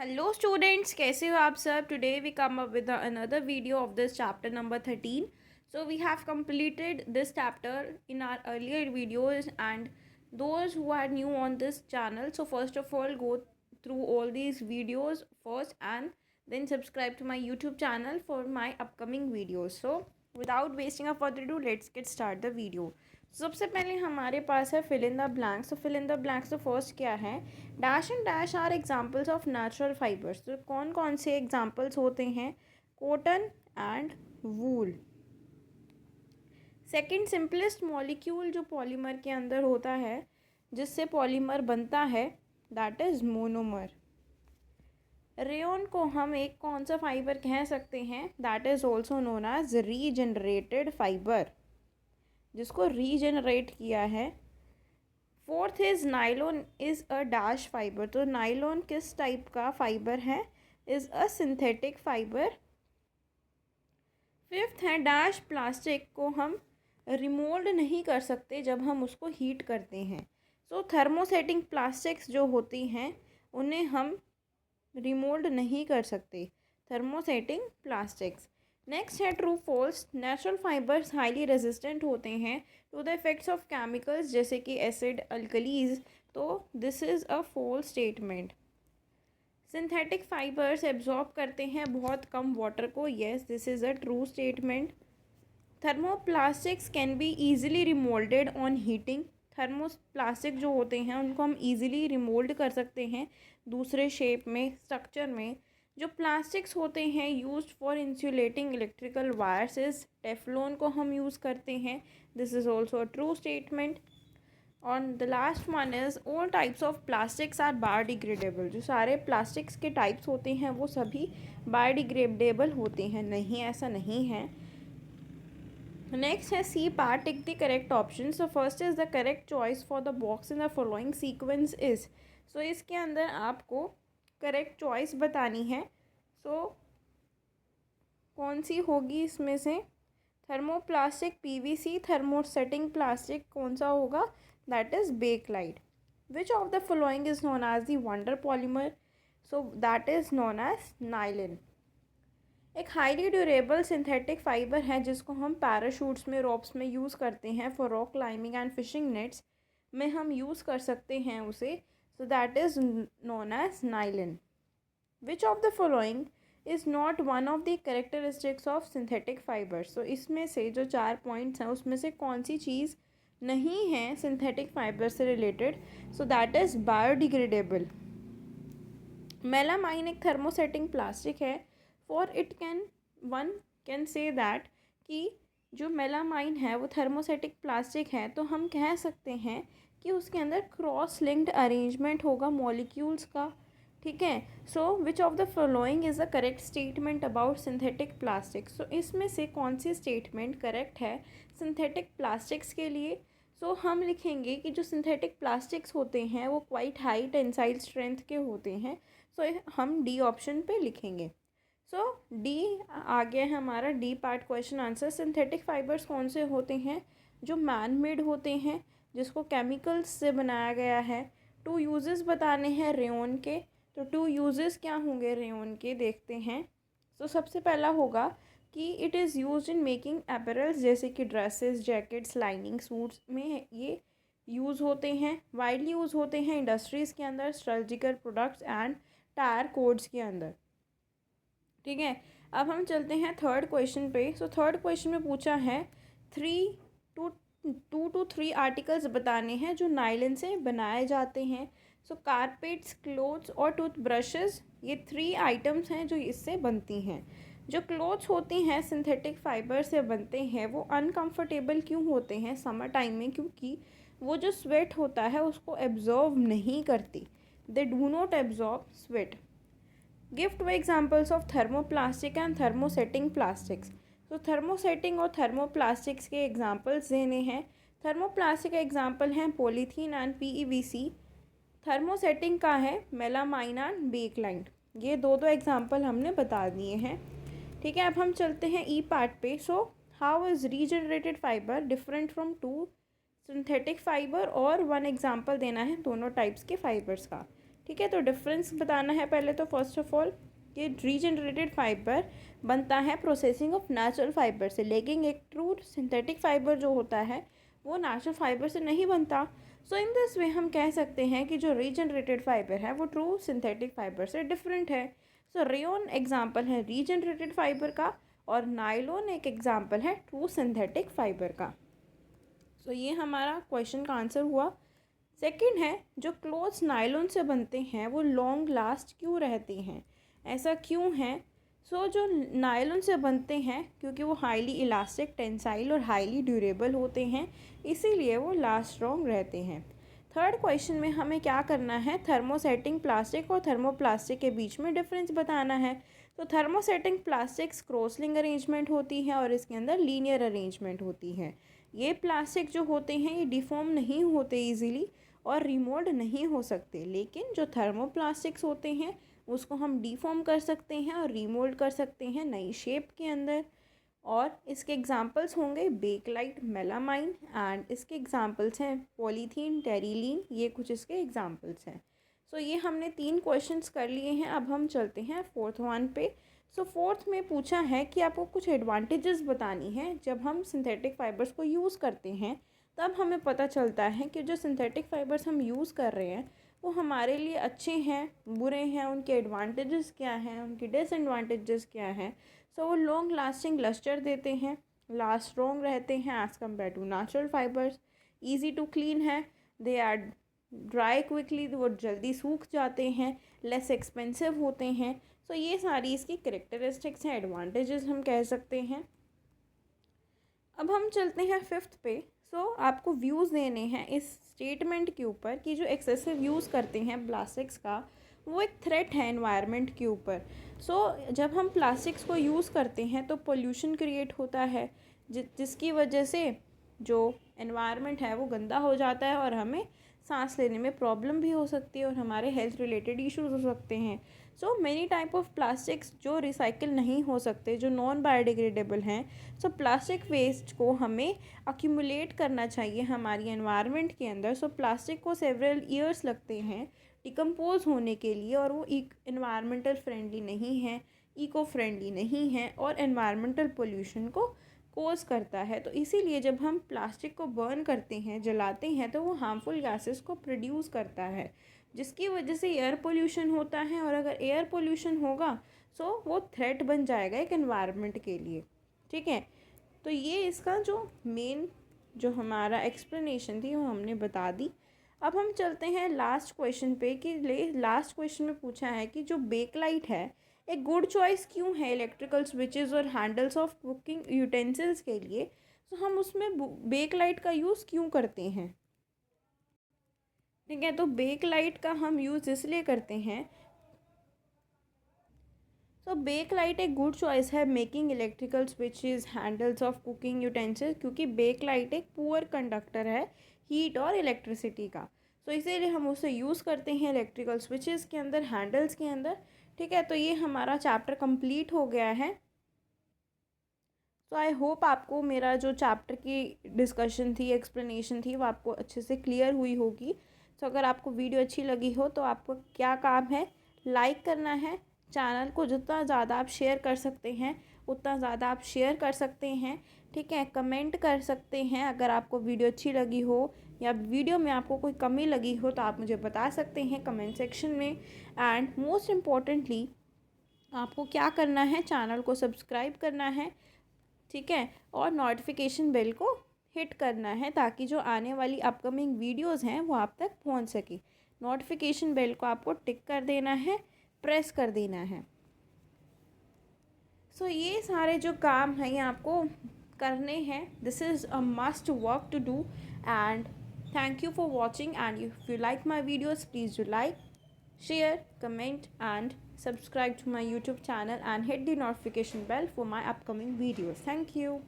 Hello students, कैसे हो आप सब। Today we come up with another video of this chapter number 13. So we have completed this chapter in our earlier videos, and those who are new on this channel, so first of all go through all these videos first and then subscribe to my YouTube channel for my upcoming videos. So without wasting a further ado, let's get start the video. सबसे पहले हमारे पास है fill in the blanks. तो fill in the blanks तो first क्या है, dash and dash are examples of natural fibres. तो कौन कौन से एग्जाम्पल्स होते हैं, cotton and wool. Second, simplest molecule जो पॉलीमर के अंदर होता है जिससे पॉलीमर बनता है, दैट इज़ मोनोमर. रेयन को हम एक कौन सा फाइबर कह सकते हैं, that is also known as regenerated fibre, जिसको रीजनरेट किया है. Fourth is nylon is a dash fibre. तो नाइलॉन किस टाइप का फाइबर है, is a synthetic fibre. Fifth है, डैश प्लास्टिक को हम रिमोल्ड नहीं कर सकते जब हम उसको हीट करते हैं. सो थर्मोसेटिंग प्लास्टिक्स जो होती हैं उन्हें हम रिमोल्ड नहीं कर सकते, थर्मोसेटिंग प्लास्टिक्स. नेक्स्ट है true false. Natural fibres highly resistant होते हैं to the effects of chemicals जैसे कि एसिड, अल्कलीज. तो this is a false statement. Synthetic fibres absorb करते हैं बहुत कम वाटर को. Yes, this is a true statement. Thermoplastics can be easily remoulded on heating. Thermoplastic जो होते हैं उनको हम ईजिली रिमोल्ड कर सकते हैं दूसरे शेप में, स्ट्रक्चर में. जो प्लास्टिक्स होते हैं used for insulating electrical wires is Teflon को हम यूज़ करते हैं. This is also a true statement. On the last one is all types of plastics are biodegradable. जो सारे प्लास्टिक्स के टाइप्स होते हैं वो सभी बायोडिग्रेडेबल होते हैं. नहीं, ऐसा नहीं है. नेक्स्ट है C part, tick the correct option. So first is the correct choice for the box in the following sequence is. So इसके अंदर आपको करेक्ट चॉइस बतानी है. सो कौन सी होगी इसमें से, थर्मोप्लास्टिक, पीवीसी, थर्मोसेटिंग प्लास्टिक कौन सा होगा, that is Bakelite. Which of the following is known as the wonder polymer. So that is known as nylon. एक हाईली ड्यूरेबल सिंथेटिक फाइबर है जिसको हम पैराशूट्स में, रॉप्स में यूज़ करते हैं. For rock climbing and fishing nets में हम यूज़ कर सकते हैं उसे. So that is known as nylon. Which of the following is not one of the characteristics of synthetic fibres. तो इसमें से जो 4 पॉइंट्स हैं उसमें से कौन सी चीज़ नहीं है सिंथेटिक फाइबर से related. So that is biodegradable. Melamine एक थर्मोसेटिंग प्लास्टिक है. For it can one can say that कि जो मेलामाइन है वो थर्मोसेटिक प्लास्टिक है, तो हम कह सकते हैं कि उसके अंदर क्रॉस लिंक्ड अरेंजमेंट होगा मॉलिक्यूल्स का. ठीक है. So which of the following is the correct statement about synthetic plastics. So इसमें से कौन सी स्टेटमेंट करेक्ट है सिंथेटिक प्लास्टिक्स के लिए. सो हम लिखेंगे कि जो सिंथेटिक प्लास्टिक्स होते हैं वो क्वाइट हाई टेंसाइल स्ट्रेंथ के होते हैं. सो हम डी ऑप्शन पे लिखेंगे. सो डी आ गया है हमारा D part question answer. Synthetic fibres कौन से होते हैं, जो मैन मेड होते हैं, जिसको केमिकल्स से बनाया गया है. टू यूजेस बताने हैं रेयन के. तो 2 यूजेस क्या होंगे रेयन के, देखते हैं. सो सबसे पहला होगा कि it is used in making apparels जैसे कि ड्रेसेस, जैकेट्स, लाइनिंग, सूट्स में ये यूज़ होते हैं. वाइडली यूज़ होते हैं इंडस्ट्रीज़ के अंदर, surgical products and tyre codes के अंदर. ठीक है. अब हम चलते हैं थर्ड क्वेश्चन पे. सो थर्ड क्वेश्चन में पूछा है 2 to 3 आर्टिकल्स बताने हैं जो नायलन से बनाए जाते हैं. सो कारपेट्स, क्लोथ्स और टूथब्रशेस, ये 3 आइटम्स हैं जो इससे बनती हैं. जो क्लोथ्स होती हैं सिंथेटिक फाइबर से बनते हैं वो अनकंफर्टेबल क्यों होते हैं समर टाइम में, क्योंकि वो जो स्वेट होता है उसको एब्जॉर्व नहीं करती. They do not absorb sweat. Give 2 examples of thermoplastic and thermosetting plastics. तो थर्मोसेटिंग और थर्मोप्लास्टिक्स के एग्जाम्पल्स देने हैं. थर्मोप्लास्टिक का एग्जाम्पल हैं पॉलीथीन एंड पीईवीसी. थर्मोसेटिंग का है मेलामाइन एंड बेकलाइन. ये दो एग्जाम्पल हमने बता दिए हैं. ठीक है. अब हम चलते हैं ई पार्ट पे. So how is regenerated fibre different from 2 synthetic fibre, और 1 एग्जाम्पल देना है दोनों टाइप्स के फाइबर्स का. ठीक है, तो डिफरेंस बताना है पहले तो फर्स्ट ऑफ ऑल कि रीजनरेटेड फाइबर बनता है प्रोसेसिंग ऑफ नेचुरल फाइबर से, लेकिन एक ट्रू सिंथेटिक फाइबर जो होता है वो नेचुरल फाइबर से नहीं बनता। सो इन दिस वे हम कह सकते हैं कि जो रीजनरेटेड फाइबर है वो ट्रू सिंथेटिक फाइबर से डिफरेंट है। सो रेयॉन एग्जाम्पल है रीजनरेटेड फाइबर का और नायलॉन एक एग्जाम्पल है ट्रू सिंथेटिक फाइबर का। सो ये हमारा क्वेश्चन का आंसर हुआ। सेकंड है जो क्लोथ्स नायलॉन से बनते हैं वो लॉन्ग लास्ट क्यों रहते हैं, ऐसा क्यों है। जो नायलॉन से बनते हैं क्योंकि वो हाईली इलास्टिक, टेंसाइल और हाईली ड्यूरेबल होते हैं, इसीलिए वो लास्ट स्ट्रॉन्ग रहते हैं। थर्ड क्वेश्चन में हमें क्या करना है, थर्मोसेटिंग प्लास्टिक और थर्मोप्लास्टिक के बीच में डिफरेंस बताना है। तो थर्मोसेटिंग प्लास्टिक्स क्रॉसलिंक अरेंजमेंट होती है और इसके अंदर लीनियर अरेंजमेंट होती है। ये प्लास्टिक जो होते हैं ये डिफॉर्म नहीं होते ईजीली और रिमोल्ड नहीं हो सकते, लेकिन जो थर्मोप्लास्टिक्स होते हैं उसको हम डिफॉर्म कर सकते हैं और रीमोल्ड कर सकते हैं नई शेप के अंदर। और इसके एग्जांपल्स होंगे बेकलाइट, मेलामाइन एंड इसके एग्जांपल्स हैं पॉलीथीन, टेरिलीन, ये कुछ इसके एग्जांपल्स हैं। ये हमने 3 क्वेश्चंस कर लिए हैं। अब हम चलते हैं फोर्थ वन पे। फोर्थ में पूछा है कि आपको कुछ एडवांटेजेस बतानी है जब हम सिंथेटिक फाइबर्स को यूज़ करते हैं, तब हमें पता चलता है कि जो सिंथेटिक फाइबर्स हम यूज़ कर रहे हैं वो हमारे लिए अच्छे हैं, बुरे हैं, उनके एडवांटेजेस क्या हैं, उनके डिसएडवांटेजेस क्या हैं। वो लॉन्ग लास्टिंग लस्टर देते हैं, लास्ट स्ट्रॉन्ग रहते हैं as compare to natural fibres, easy to clean है, दे आर ड्राई क्विकली, वो जल्दी सूख जाते हैं, लेस एक्सपेंसिव होते हैं। ये सारी इसकी करेक्टरिस्टिक्स हैं, एडवांटेजेस हम कह सकते हैं। अब हम चलते हैं फिफ्थ पे। आपको व्यूज़ देने हैं इस स्टेटमेंट के ऊपर कि जो एक्सेसिव यूज़ करते हैं प्लास्टिक्स का वो एक थ्रेट है एनवायरनमेंट के ऊपर। जब हम प्लास्टिक्स को यूज़ करते हैं तो पोल्यूशन क्रिएट होता है जिसकी वजह से जो एनवायरनमेंट है वो गंदा हो जाता है और हमें सांस लेने में प्रॉब्लम भी हो सकती है और हमारे हेल्थ रिलेटेड इश्यूज हो सकते हैं। मेनी टाइप ऑफ प्लास्टिक्स जो रिसाइकिल नहीं हो सकते, जो नॉन बायोडिग्रेडेबल हैं, प्लास्टिक वेस्ट को हमें अक्यूमुलेट करना चाहिए हमारी एनवायरनमेंट के अंदर। प्लास्टिक को सेवरल ईयर्स लगते हैं डिकम्पोज होने के लिए और वो एनवायरमेंटल फ्रेंडली नहीं है, इको फ्रेंडली नहीं है और एनवायरमेंटल पोल्यूशन को कोज करता है। तो इसीलिए जब हम प्लास्टिक को बर्न करते हैं, जलाते हैं, तो वो हार्मफुल गैसेस को प्रोड्यूस करता है जिसकी वजह से एयर पोल्यूशन होता है और अगर एयर पोल्यूशन होगा वो थ्रेट बन जाएगा एक एनवायरनमेंट के लिए। ठीक है, तो ये इसका जो मेन जो हमारा एक्सप्लेनेशन थी वो हमने बता दी। अब हम चलते हैं लास्ट क्वेश्चन पे कि लास्ट क्वेश्चन में पूछा है कि जो बेकलाइट है एक गुड चॉइस क्यों है इलेक्ट्रिकल स्विचेस और हैंडल्स ऑफ कुकिंग यूटेंसिल्स के लिए। हम उसमें बेकलाइट का यूज़ क्यों करते हैं। ठीक है, तो बेकलाइट का हम यूज़ इसलिए करते हैं। बेकलाइट एक गुड चॉइस है making electrical switches, handles of cooking utensils, क्योंकि बेकलाइट एक पुअर कंडक्टर है हीट और इलेक्ट्रिसिटी का। इसीलिए हम उसे यूज़ करते हैं इलेक्ट्रिकल स्विचेस के अंदर, हैंडल्स के अंदर। ठीक है, तो ये हमारा चैप्टर कंप्लीट हो गया है। आई होप आपको मेरा जो चैप्टर की डिस्कशन थी, एक्सप्लेनेशन थी, वो आपको अच्छे से क्लियर हुई होगी। अगर आपको वीडियो अच्छी लगी हो तो आपको क्या काम है, लाइक करना है। चैनल को जितना ज़्यादा आप शेयर कर सकते हैं उतना ज़्यादा आप शेयर कर सकते हैं। ठीक है, कमेंट कर सकते हैं अगर आपको वीडियो अच्छी लगी हो या वीडियो में आपको कोई कमी लगी हो तो आप मुझे बता सकते हैं कमेंट सेक्शन में। एंड मोस्ट इम्पॉर्टेंटली आपको क्या करना है, चैनल को सब्सक्राइब करना है। ठीक है, और नोटिफिकेशन बेल को हिट करना है ताकि जो आने वाली अपकमिंग वीडियोस हैं वो आप तक पहुंच सके। नोटिफिकेशन बेल को आपको टिक कर देना है, प्रेस कर देना है। ये सारे जो काम हैं ये आपको करने हैं। This is a must work to do and thank you for watching and if you like my videos please do like, share, comment and subscribe to my YouTube channel and hit the notification bell for my upcoming videos. Thank you.